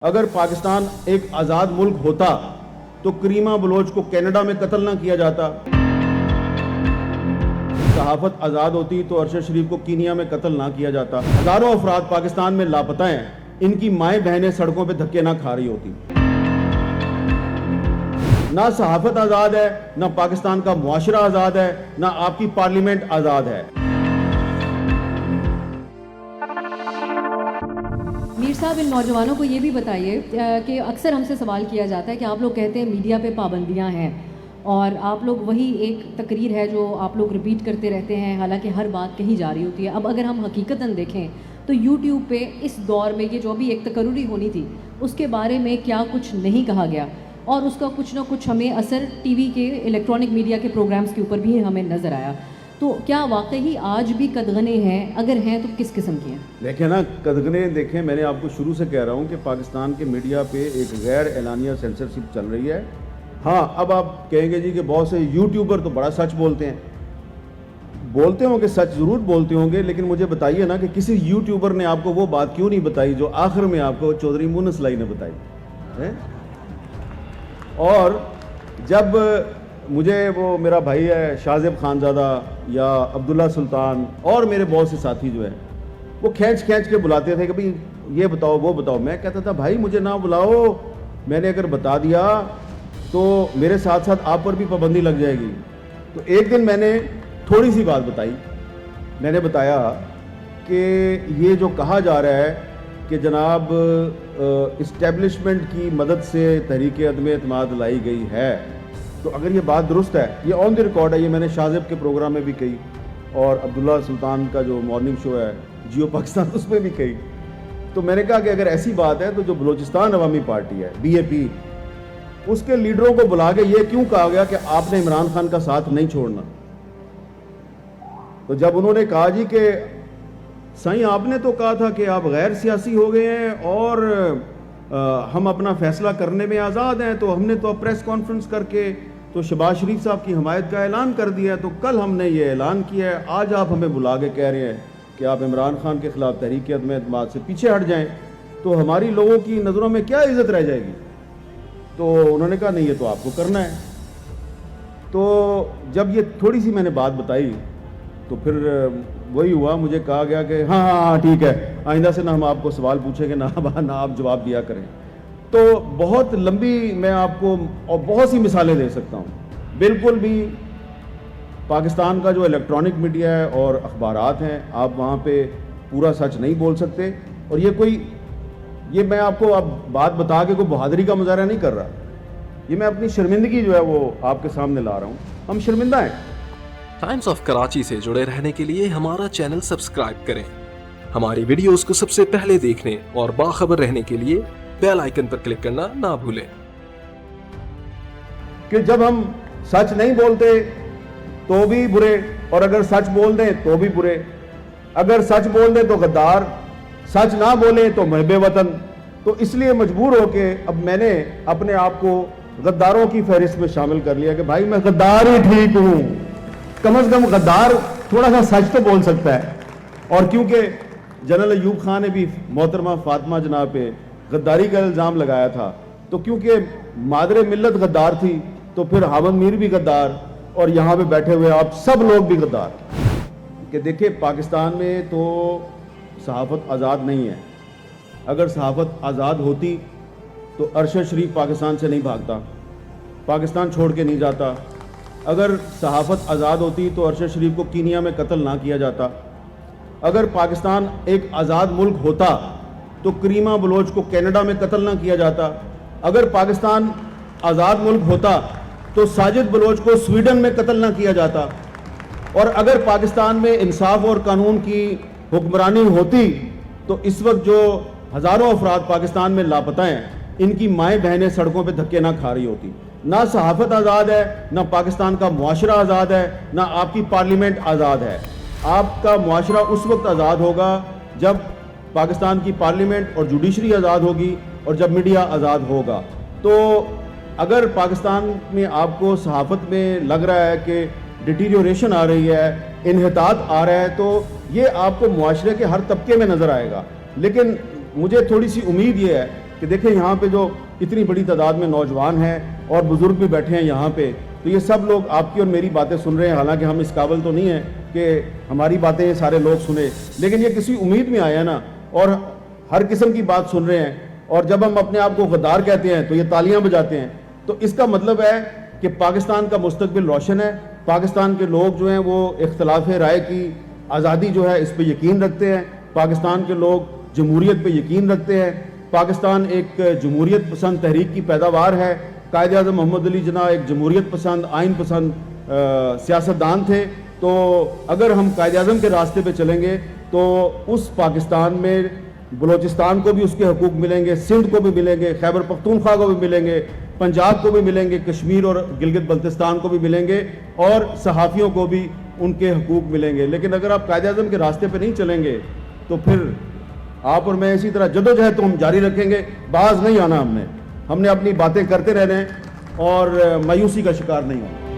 اگر پاکستان ایک آزاد ملک ہوتا تو کریمہ بلوچ کو کینیڈا میں قتل نہ کیا جاتا، صحافت آزاد ہوتی تو ارشد شریف کو کینیا میں قتل نہ کیا جاتا، ہزاروں افراد پاکستان میں لاپتہ ہیں، ان کی مائیں بہنیں سڑکوں پہ دھکے نہ کھا رہی ہوتی۔ نہ صحافت آزاد ہے، نہ پاکستان کا معاشرہ آزاد ہے، نہ آپ کی پارلیمنٹ آزاد ہے۔ میر صاحب، ان نوجوانوں کو یہ بھی بتائیے کہ اکثر ہم سے سوال کیا جاتا ہے کہ آپ لوگ کہتے ہیں میڈیا پہ پابندیاں ہیں، اور آپ لوگ وہی ایک تقریر ہے جو آپ لوگ ریپیٹ کرتے رہتے ہیں، حالانکہ ہر بات کہی جا رہی ہوتی ہے۔ اب اگر ہم حقیقتاً دیکھیں تو یوٹیوب پہ اس دور میں یہ جو بھی ایک تقرری ہونی تھی اس کے بارے میں کیا کچھ نہیں کہا گیا، اور اس کا کچھ نہ کچھ ہمیں اثر ٹی وی کے الیکٹرانک میڈیا کے پروگرامز کے اوپر بھی ہمیں نظر آیا۔ تو کیا واقعی آج بھی قدغنیں ہیں؟ اگر ہیں تو کس قسم کی ہیں؟ دیکھیں نا، قدغنیں دیکھیں، میں نے آپ کو شروع سے کہہ رہا ہوں کہ پاکستان کے میڈیا پہ ایک غیر اعلانیہ سینسرشپ چل رہی ہے۔ ہاں، اب آپ کہیں گے جی کہ بہت سے یوٹیوبر تو بڑا سچ بولتے ہیں، بولتے ہوں گے، سچ ضرور بولتے ہوں گے، لیکن مجھے بتائیے نا کہ کسی یوٹیوبر نے آپ کو وہ بات کیوں نہیں بتائی جو آخر میں آپ کو چودھری مونس لائی نے بتائی۔ اور جب مجھے وہ میرا بھائی ہے شاہزیب خانزادہ یا عبداللہ سلطان اور میرے بہت سے ساتھی جو ہیں وہ کھینچ کے بلاتے تھے کہ بھئی یہ بتاؤ وہ بتاؤ، میں کہتا تھا بھائی مجھے نہ بلاؤ، میں نے اگر بتا دیا تو میرے ساتھ ساتھ آپ پر بھی پابندی لگ جائے گی۔ تو ایک دن میں نے تھوڑی سی بات بتائی، میں نے بتایا کہ یہ جو کہا جا رہا ہے کہ جناب اسٹیبلشمنٹ کی مدد سے تحریک عدم اعتماد لائی گئی ہے، تو اگر یہ بات درست ہے، یہ آن دی ریکارڈ ہے، یہ میں نے شاہزیب کے پروگرام میں بھی کہی اور عبداللہ سلطان کا جو مارننگ شو ہے جیو پاکستان اس میں بھی کہی، تو میں نے کہا کہ اگر ایسی بات ہے تو جو بلوچستان عوامی پارٹی ہے BAP، اس کے لیڈروں کو بلا کے یہ کیوں کہا گیا کہ آپ نے عمران خان کا ساتھ نہیں چھوڑنا؟ تو جب انہوں نے کہا جی کہ سائیں آپ نے تو کہا تھا کہ آپ غیر سیاسی ہو گئے ہیں اور ہم اپنا فیصلہ کرنے میں آزاد ہیں، تو ہم نے تو پریس کانفرنس کر کے تو شہباز شریف صاحب کی حمایت کا اعلان کر دیا ہے، تو کل ہم نے یہ اعلان کیا ہے، آج آپ ہمیں بلا کے کہہ رہے ہیں کہ آپ عمران خان کے خلاف تحریک عدم اعتماد سے پیچھے ہٹ جائیں، تو ہماری لوگوں کی نظروں میں کیا عزت رہ جائے گی؟ تو انہوں نے کہا نہیں، یہ تو آپ کو کرنا ہے۔ تو جب یہ تھوڑی سی میں نے بات بتائی تو پھر وہی ہوا، مجھے کہا گیا کہ ہاں ٹھیک ہے، آئندہ سے نہ ہم آپ کو سوال پوچھیں گے، نہ آپ جواب دیا کریں۔ تو بہت لمبی میں آپ کو اور بہت سی مثالیں دے سکتا ہوں۔ بالکل بھی پاکستان کا جو الیکٹرانک میڈیا ہے اور اخبارات ہیں، آپ وہاں پہ پورا سچ نہیں بول سکتے، اور یہ میں آپ کو اب بات بتا کے کوئی بہادری کا مظاہرہ نہیں کر رہا، یہ میں اپنی شرمندگی جو ہے وہ آپ کے سامنے لا رہا ہوں۔ ہم شرمندہ ہیں۔ ٹائمز آف کراچی سے جڑے رہنے کے لیے ہمارا چینل سبسکرائب کریں، ہماری ویڈیوز کو سب سے پہلے دیکھنے اور باخبر رہنے کے لیے بیل آئیکن پر کلک کرنا نہ بھولیں۔ کہ جب ہم سچ نہیں بولتے تو بھی برے، اور اگر سچ بول دیں تو بھی برے، اگر سچ بول دیں تو غدار، سچ نہ بولیں تو محب وطن۔ تو اس لیے مجبور ہو کے اب میں نے اپنے آپ کو غداروں کی فہرست میں شامل کر لیا کہ بھائی میں غدار ہی ٹھیک ہوں، کم از کم غدار تھوڑا سا سچ تو بول سکتا ہے۔ اور کیونکہ جنرل ایوب خان نے بھی محترمہ فاطمہ جناب پہ غداری کا الزام لگایا تھا، تو کیونکہ مادر ملت غدار تھی تو پھر حامد میر بھی غدار، اور یہاں پہ بیٹھے ہوئے آپ سب لوگ بھی غدار۔ کہ دیکھیں پاکستان میں تو صحافت آزاد نہیں ہے، اگر صحافت آزاد ہوتی تو ارشد شریف پاکستان سے نہیں بھاگتا، پاکستان چھوڑ کے نہیں جاتا، اگر صحافت آزاد ہوتی تو ارشد شریف کو کینیا میں قتل نہ کیا جاتا، اگر پاکستان ایک آزاد ملک ہوتا تو کریمہ بلوچ کو کینیڈا میں قتل نہ کیا جاتا، اگر پاکستان آزاد ملک ہوتا تو ساجد بلوچ کو سویڈن میں قتل نہ کیا جاتا، اور اگر پاکستان میں انصاف اور قانون کی حکمرانی ہوتی تو اس وقت جو ہزاروں افراد پاکستان میں لاپتہ ہیں، ان کی مائیں بہنیں سڑکوں پہ دھکے نہ کھا رہی ہوتی۔ نہ صحافت آزاد ہے، نہ پاکستان کا معاشرہ آزاد ہے، نہ آپ کی پارلیمنٹ آزاد ہے۔ آپ کا معاشرہ اس وقت آزاد ہوگا جب پاکستان کی پارلیمنٹ اور جوڈیشری آزاد ہوگی اور جب میڈیا آزاد ہوگا۔ تو اگر پاکستان میں آپ کو صحافت میں لگ رہا ہے کہ ڈیٹیریوریشن آ رہی ہے، انحطاط آ رہا ہے، تو یہ آپ کو معاشرے کے ہر طبقے میں نظر آئے گا۔ لیکن مجھے تھوڑی سی امید یہ ہے کہ دیکھیں یہاں پہ جو اتنی بڑی تعداد میں نوجوان ہیں اور بزرگ بھی بیٹھے ہیں یہاں پہ، تو یہ سب لوگ آپ کی اور میری باتیں سن رہے ہیں، حالانکہ ہم اس قابل تو نہیں ہیں کہ ہماری باتیں یہ سارے لوگ سنیں، لیکن یہ کسی امید میں آیا نا، اور ہر قسم کی بات سن رہے ہیں، اور جب ہم اپنے آپ کو غدار کہتے ہیں تو یہ تالیاں بجاتے ہیں. تو اس کا مطلب ہے کہ پاکستان کا مستقبل روشن ہے. پاکستان کے لوگ جو ہیں وہ اختلاف رائے کی آزادی جو ہے اس پہ یقین رکھتے ہیں. پاکستان کے لوگ جمہوریت پہ یقین رکھتے ہیں. پاکستان ایک جمہوریت پسند تحریک کی پیداوار ہے. قائد اعظم محمد علی جناح ایک جمہوریت پسند، آئین پسند سیاستدان تھے. تو اگر ہم قائد اعظم کے راستے پہ چلیں گے تو اس پاکستان میں بلوچستان کو بھی اس کے حقوق ملیں گے، سندھ کو بھی ملیں گے، خیبر پختونخوا کو بھی ملیں گے، پنجاب کو بھی ملیں گے، کشمیر اور گلگت بلتستان کو بھی ملیں گے، اور صحافیوں کو بھی ان کے حقوق ملیں گے. لیکن اگر آپ قائد اعظم کے راستے پہ نہیں چلیں گے تو پھر آپ اور میں اسی طرح جدوجہد تو ہم جاری رکھیں گے. باز نہیں آنا ہم نے اپنی باتیں کرتے رہنا ہے اور مایوسی کا شکار نہیں ہونا.